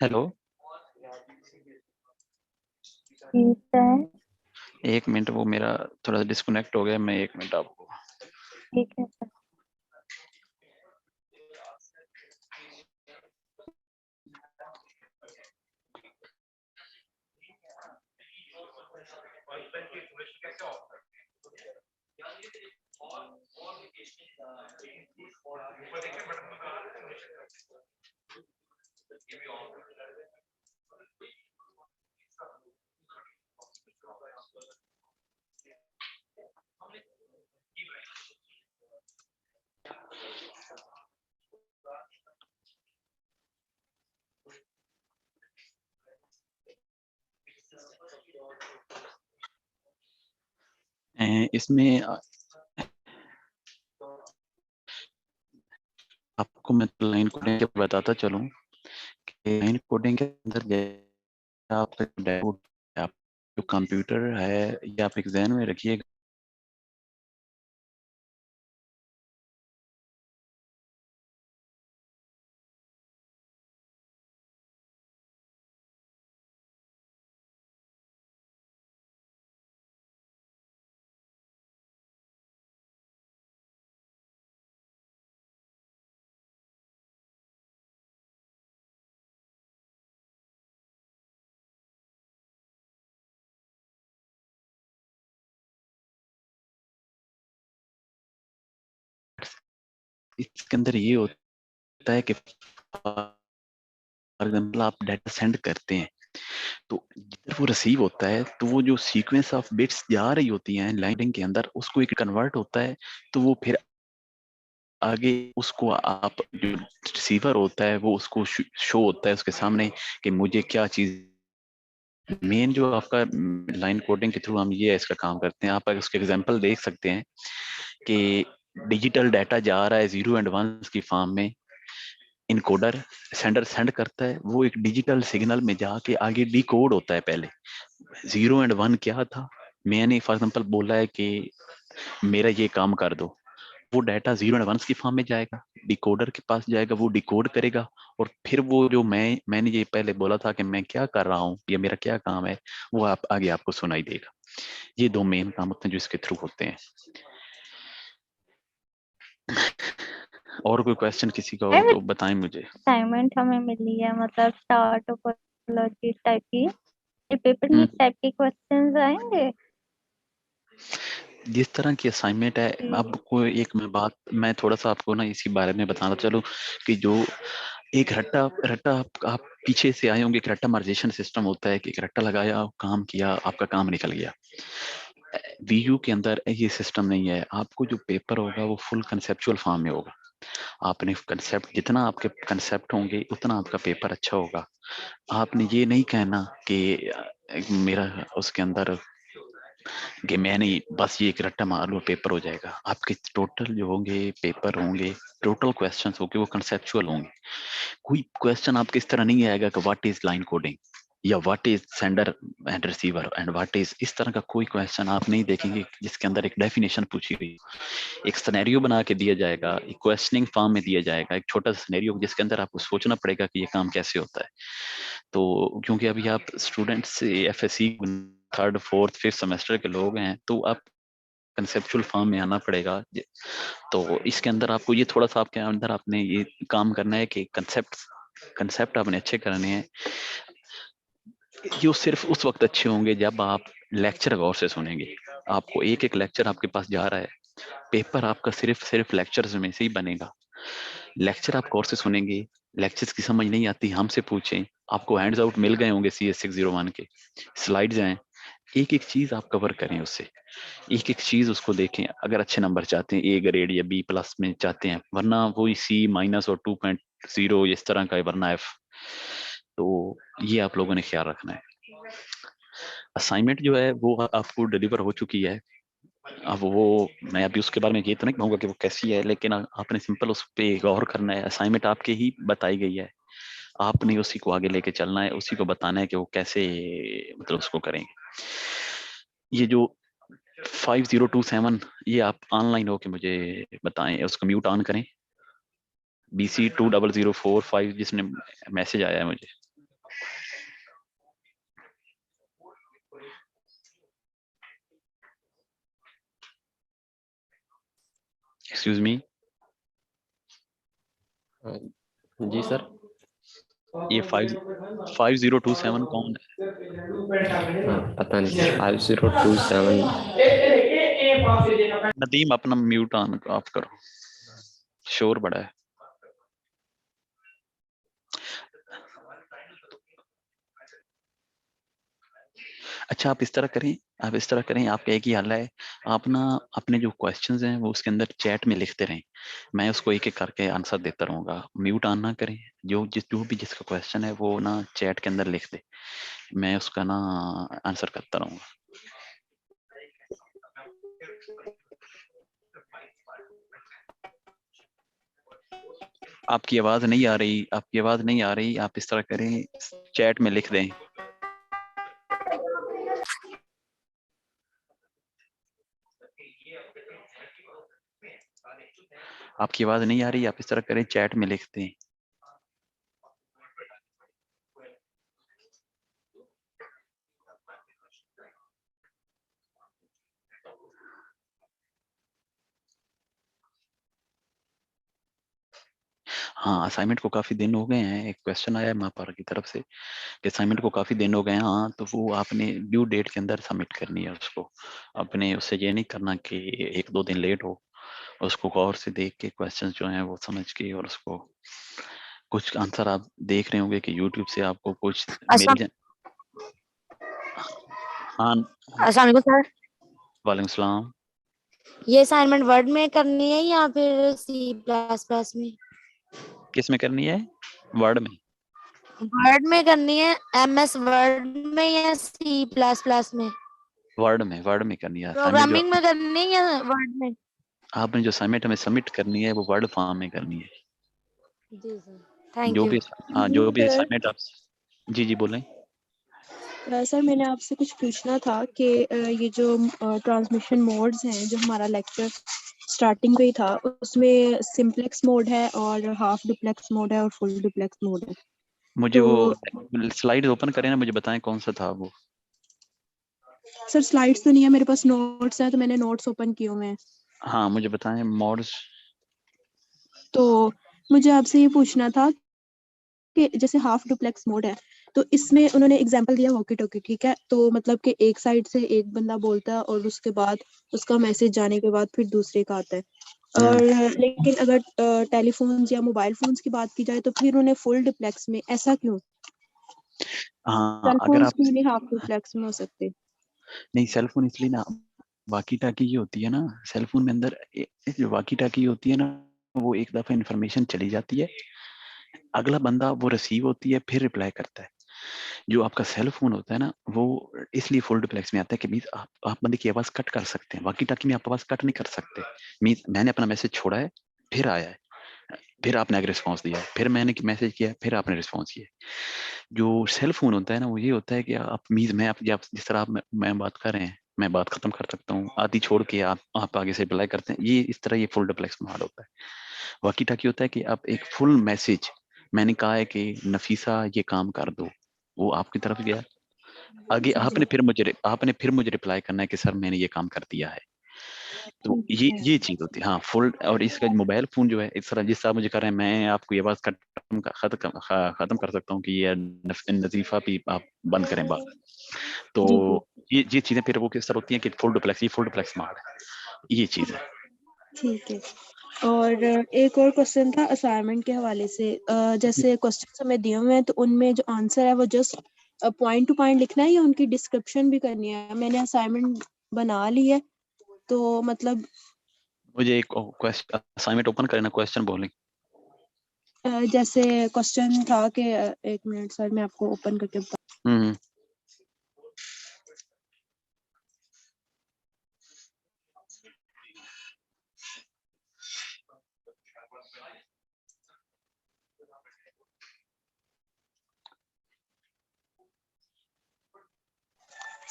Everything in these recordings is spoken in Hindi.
हेलो, ठीक है। एक मिनट, वो मेरा थोड़ा डिस्कनेक्ट हो गया। मैं एक मिनट आपको। ठीक है सर। इसमें आपको मैं लाइन कोडिंग के बताता चलूं कि लाइन कोडिंग के अंदर जैसे आपका डैशबोर्ड, आप जो कंप्यूटर है, ये आप एक ध्यान में रखिएगा। इसके अंदर ये होता है कि फॉर एग्जाम्पल आप डाटा सेंड करते हैं, तो जब वो रिसीव होता है तो वो जो सीक्वेंस ऑफ बिट्स जा रही होती हैं लाइनिंग के अंदर, उसको एक कन्वर्ट होता है। तो वो फिर आगे उसको आप जो रिसीवर होता है वो उसको शो होता है उसके सामने कि मुझे क्या चीज। मेन जो आपका लाइन कोडिंग के थ्रू हम ये इसका काम करते हैं, आप उसके एग्जांपल देख सकते हैं कि डिजिटल डाटा जा रहा है जीरो एंड वंस की फॉर्म में। इनकोडर सेंडर सेंड करता है, वो एक डिजिटल सिग्नल में जाके आगे डिकोड होता है। पहले जीरो एंड वन क्या था, मैंने फॉर एग्जांपल बोला है कि मेरा ये काम कर दो, वो डाटा जीरो एंड वंस की फॉर्म में जाएगा, डिकोडर के पास जाएगा, वो डिकोड करेगा। और फिर वो जो मैंने ये पहले बोला था कि मैं क्या कर रहा हूँ या मेरा क्या काम है, वो आप आगे आपको सुनाई देगा। ये दो मेन काम होते हैं जो इसके थ्रू होते हैं। और कोई क्वेश्चन किसी का हो तो बताएं मुझे। असाइनमेंट हमें मिली है, मतलब स्टार टोपोलॉजी टाइप की। ये पेपर में हम्म, इस टाइप के क्वेश्चंस आएंगे? जिस तरह की असाइनमेंट है, जी। आपको एक मैं थोड़ा सा आपको ना इसी बारे में बताना चलूं कि जो एक रट्टा रट्टा आप पीछे से आए होंगे। एक रट्टामाइजेशन सिस्टम होता है कि एक रट्टा लगाया, काम किया, आपका काम निकल गया। वीयू के अंदर ये सिस्टम नहीं है। आपको जो पेपर होगा वो फुल कंसेप्चुअल फॉर्म में होगा। आपने कंसेप्ट, जितना आपके कंसेप्ट होंगे उतना आपका पेपर अच्छा होगा। आपने ये नहीं कहना कि मेरा उसके अंदर कि मैंने बस ये एक रट्टा मार लूं पेपर हो जाएगा। आपके टोटल जो होंगे पेपर होंगे, टोटल क्वेश्चंस होंगे वो कंसेप्चुअल होंगे। कोई क्वेश्चन आपके इस तरह नहीं आएगा कि व्हाट इज लाइन कोडिंग या what is sender and receiver and what is, इस तरह का कोई क्वेश्चन आप नहीं देखेंगे जिसके अंदर एक डेफिनेशन पूछी गई। एक सिनेरियो बना के दिया जाएगा, एक क्वेश्चनिंग फॉर्म में दिया जाएगा, एक छोटा सा सिनेरियो जिसके अंदर आपको सोचना पड़ेगा कि ये काम कैसे होता है। तो क्योंकि अभी आप students FSc third fourth fifth semester के लोग हैं, तो आप कंसेप्चुअल फॉर्म में आना पड़ेगा। तो इसके अंदर आपको ये थोड़ा सा आपके अंदर आपने ये काम करना है कि कंसेप्ट आपने अच्छे करने हैं। ये सिर्फ उस वक्त अच्छे होंगे जब आप लेक्चर गौर से सुनेंगे। आपको एक एक लेक्चर आपके पास जा रहा है, पेपर आपका सिर्फ सिर्फ लेक्चर्स में से ही बनेगा। लेक्चर आप गौर से सुनेंगे, लेक्चर्स की समझ नहीं आती हमसे पूछें। आपको हैंड्स आउट मिल गए होंगे CS601 के, स्लाइड्स हैं, एक एक चीज आप कवर करें उससे, एक एक चीज उसको देखें। अगर अच्छे नंबर चाहते हैं, ए ग्रेड या B+ में चाहते हैं, वरना वही C- और 2.0 इस तरह का है, वरना F। तो ये आप लोगों ने ख्याल रखना है। असाइनमेंट जो है वो आपको डिलीवर हो चुकी है। अब वो मैं अभी उसके बारे में ये तो नहीं कहूंगा कि वो कैसी है, लेकिन आपने सिंपल उस पर गौर करना है। असाइनमेंट आपके ही बताई गई है, आपने उसी को आगे लेके चलना है, उसी को बताना है कि वो कैसे मतलब उसको करेंगे। ये जो 5027, ये आप ऑनलाइन हो के मुझे बताएं, उसको म्यूट ऑन करें। BC 2004 5 जिसने मैसेज आया है मुझे। Excuse me. जी सर। ये 5027 कौन है? हाँ, पता नहीं सर। 5027। नदीम अपना म्यूट ऑन ऑफ करो, शोर बड़ा है। अच्छा आप इस तरह करें, आप इस तरह करें, आपका एक ही हल है, आप ना अपने जो क्वेश्चंस हैं वो उसके अंदर चैट में लिखते रहें, मैं उसको एक एक करके आंसर देता रहूंगा। म्यूट ऑन ना करें, जो भी जिसका क्वेश्चन है वो ना चैट के अंदर लिख दे, मैं उसका ना आंसर करता रहूंगा। आपकी आवाज नहीं आ रही, आपकी आवाज नहीं आ रही, आप इस तरह करें, चैट में लिख दें। आपकी आवाज नहीं आ रही, आप इस तरह करें, चैट में लिख दें। हाँ, असाइनमेंट को काफी दिन हो गए हैं, एक क्वेश्चन आया है महापारा की तरफ से कि असाइनमेंट को काफी दिन हो गए हैं। हाँ, तो वो आपने ड्यू डेट के अंदर सबमिट करनी है उसको, अपने उससे ये नहीं करना कि एक दो दिन लेट हो, उसको गौर से देख के क्वेश्चंस जो हैं वो समझ के, और उसको कुछ आंसर आप देख रहे होंगे कि यूट्यूब से आपको कुछ मिल अस्सलाम जाए। हाँ, अस्सलाम वालेकुम सर। वालेकुम सलाम। ये असाइनमेंट वर्ड में करनी है या फिर C++ में? किस में करनी है? वर्ड में। वर्ड में करनी है, MS वर्ड में या C++ में? वर्ड में करनी है असाइनमेंट। जो प्रोग्रामिंग में करनी है या वर्ड में? आपने जो असाइनमेंट हमें सबमिट करनी है वो वर्ड फॉर्म में करनी है। जी सर, थैंक जो यू। भी, हाँ जो भी सर असाइनमेंट आप, जी जी बोलें। सर मैंने आपसे कुछ पूछना था कि ये जो ट्रांसमिशन मोड्स हैं, जो हमारा लेक्चर स्टार्टिंग पे ही था, उसमें सिंपलेक्स मोड है और हाफ डुप्लेक्स मोड है और फुल डुप्लेक्स मोड है। मुझे तो वो स्लाइड ओपन करें ना, मुझे बताएं कौन सा था वो। सर स्लाइड्स तो नहीं है मेरे पास, नोट्स हैं, तो मैंने नोट्स ओपन किए हुए हैं। हाँ मुझे बताएं मॉड्स। तो मुझे आपसे ये पूछना था कि जैसे हाफ डुप्लेक्स मोड है, तो इसमें उन्होंने एग्जांपल दिया वॉकी टॉकी, ठीक है, तो मतलब कि एक साइड से एक बंदा बोलता है और उसके बाद उसका मैसेज जाने के बाद फिर दूसरे का आता है। और लेकिन अगर टेलीफोन्स या मोबाइल फोन्स की बात की जाए तो फिर उन्हें फुल डुप्लेक्स में, ऐसा क्यों? हाँ सेल अगर फोन्स आप, भी नहीं हाफ डुप्लेक्स में हो सकते? नहीं सेल फोन इसलिए ना, वाकी टाकी ये होती है ना, सेल फोन में अंदर जो वाकी टाकी होती है ना, वो एक दफा इंफॉर्मेशन चली जाती है, अगला बंदा वो रिसीव होती है फिर रिप्लाई करता है। जो आपका सेल फोन होता है ना, वो इसलिए फुल डुप्लेक्स में आता है कि मीन्स आप बंदे की आवाज कट कर सकते हैं, वाकी टाकी में आप आवाज कट नहीं कर सकते। मीन्स मैंने अपना मैसेज छोड़ा है, फिर आया है, फिर आपने आगे रिस्पॉन्स दिया है, फिर मैंने मैसेज किया है, फिर आपने रिस्पॉन्स किया है। जो सेल फोन होता है ना, वो ये होता है कि आप मीन्स मैं आप जिस तरह आप मैं बात कर रहे हैं, मैं बात खत्म कर सकता हूँ, आधी छोड़ के आप आगे से रिप्लाई करते हैं, ये इस तरह ये फुल डुप्लेक्स मोड होता है। वाकी टाकी होता है कि आप एक फुल मैसेज, मैंने कहा है कि नफीसा ये काम कर दो, वो आपकी तरफ गया, आगे जी जी, आपने फिर मुझे रिप्लाई करना है कि सर मैंने ये काम कर दिया है। तो ठीक है। ये चीज होती है हाँ फुल। और इसका मोबाइल फोन जो है, इस तरह जिस तरह मुझे कर रहे हैं, मैं आपको ये बात खत्म कर सकता हूँ कि ये नजीफा भी आप बंद करें बात। तो जी जी, ये चीजें फिर वो किस तरह होती हैं कि फुल डुप्लेक्स, ये फुल डुप्लेक्स मोड है, ये चीज है। ठीक है। और एक और क्वेश्चन था असाइनमेंट के हवाले से, जैसे क्वेश्चन हमें दिए हुए हैं तो उनमें जो आंसर है वो जस्ट पॉइंट टू पॉइंट लिखना है या उनकी डिस्क्रिप्शन भी करनी है? मैंने असाइनमेंट बना ली है, तो मतलब मुझे एक क्वेश्चन असाइनमेंट ओपन करें ना, क्वेश्चन बोलें। जैसे क्वेश्चन था कि एक मिनट सर मैं आपको ओपन करके बता। हम्म।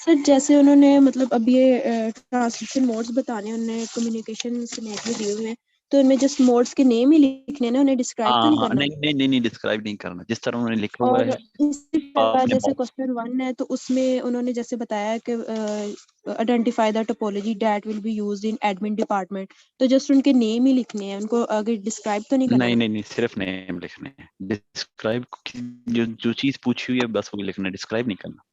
सर जैसे उन्होंने मतलब अब ये ट्रांसलेशन मोड्स बताने, उन्होंने कम्युनिकेशन सिनेरियो दिए हुए हैं, तो उनमें जस्ट मोड्स के नेम ही लिखने हैं ना, उन्हें डिस्क्राइब तो हाँ नहीं हाँ, करना। नहीं नहीं नहीं नहीं, डिस्क्राइब नहीं करना, जिस तरह उन्होंने लिखा हुआ और है इसी तरह आपने जैसे क्वेश्चन 1 है तो उसमें उन्होंने जैसे बताया कि identify the topology that will be used in admin department, तो जस्ट उनके नेम ही लिखने हैं, उनको आगे डिस्क्राइब तो नहीं करना। नहीं नहीं नहीं, सिर्फ नेम लिखने हैं। डिस्क्राइब जो जो चीज पूछी हुई है बस वो लिखना है, डिस्क्राइब नहीं करना।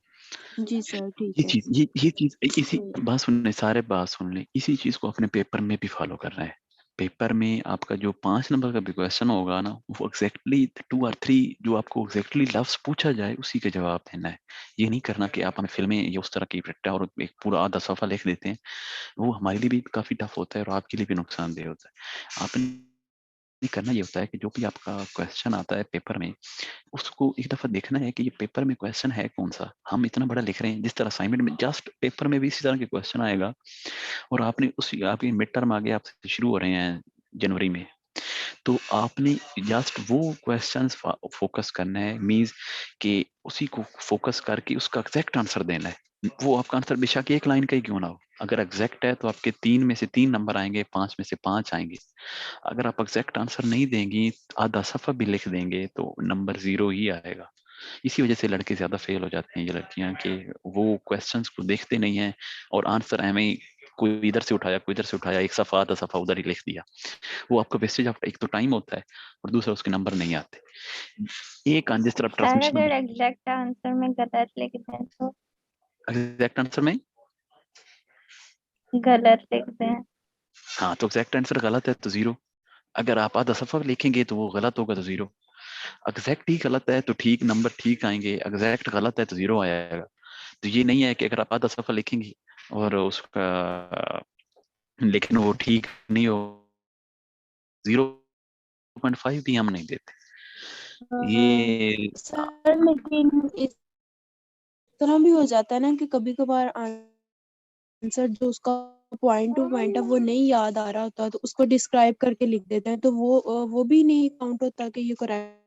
जी सर ठीक ये है। चीज ये चीज इसी बात सुनने, सारे बात सुन ले, इसी चीज को अपने पेपर में भी फॉलो करना है। पेपर में आपका जो 5 नंबर का भी क्वेश्चन होगा ना, वो एग्जैक्टली 2 और 3 जो आपको एग्जैक्टली लफ्ज पूछा जाए उसी के जवाब देना है। ये नहीं करना कि आप हमें फिल्में ये उस तरह की रट्टा और एक पूरा आधा सफा लिख देते हैं, वो हमारे लिए भी काफी टफ होता है और आपके लिए भी नुकसानदेह होता है। आपने करना ये होता है कि जो भी आपका क्वेश्चन आता है पेपर में, उसको एक दफा देखना है कि ये पेपर में क्वेश्चन है कौन सा। हम इतना बड़ा लिख रहे हैं, जिस तरह असाइनमेंट में जस्ट पेपर में भी इसी तरह के क्वेश्चन आएगा, और आपने उसी आपके मिड टर्म आगे आपसे शुरू हो रहे हैं जनवरी में, तो आपने जस्ट वो क्वेश्चंस फोकस करना है, मीन्स कि उसी को फोकस करके उसका एग्जैक्ट आंसर देना है। वो आपका आंसर बेशक एक लाइन का ही क्यों ना हो, अगर एग्जैक्ट है तो आपके 3 में से 3 नंबर आएंगे, 5 में से 5 आएंगे। अगर आप एग्जैक्ट आंसर नहीं देंगी, आधा सफा भी लिख देंगे, तो नंबर 0 ही आएगा। इसी वजह से लड़के ज्यादा फेल हो जाते हैं, ये लड़कियां, कि वो क्वेश्चंस को देखते नहीं हैं और आंसर हमें कोई इधर से उठाया कोई इधर से उठाया, एक सफा आधा सफा उधर ही लिख दिया। वो आपका वेस्टेज ऑफ एक तो टाइम होता है और दूसरा उसके नंबर नहीं आते। एक जिस तरह सर ट्रांसमिशन अगर एग्जैक्ट आंसर में गलत लिख दें तो? एग्जैक्ट आंसर में, गलत लिख दें? हाँ तो एग्जैक्ट आंसर गलत है तो 0। अगर आप आधा सफा लिखेंगे तो वो गलत होगा तो 0। एग्जैक्ट ही गलत है तो ठीक, नंबर ठीक आएंगे, एग्जैक्ट गलत है तो 0 आएगा। तो ये नहीं है कि अगर आप आधा सफा लिखेंगे और उसका लेकिन वो ठीक नहीं हो, 0.5 भी हम नहीं देते। ये सर लेकिन इस तरह भी हो जाता है ना कि कभी कभार आंसर जो उसका पॉइंट टू पॉइंट है वो नहीं याद आ रहा होता, तो उसको डिस्क्राइब करके लिख देते हैं, तो वो भी नहीं काउंट होता कि ये करेक्ट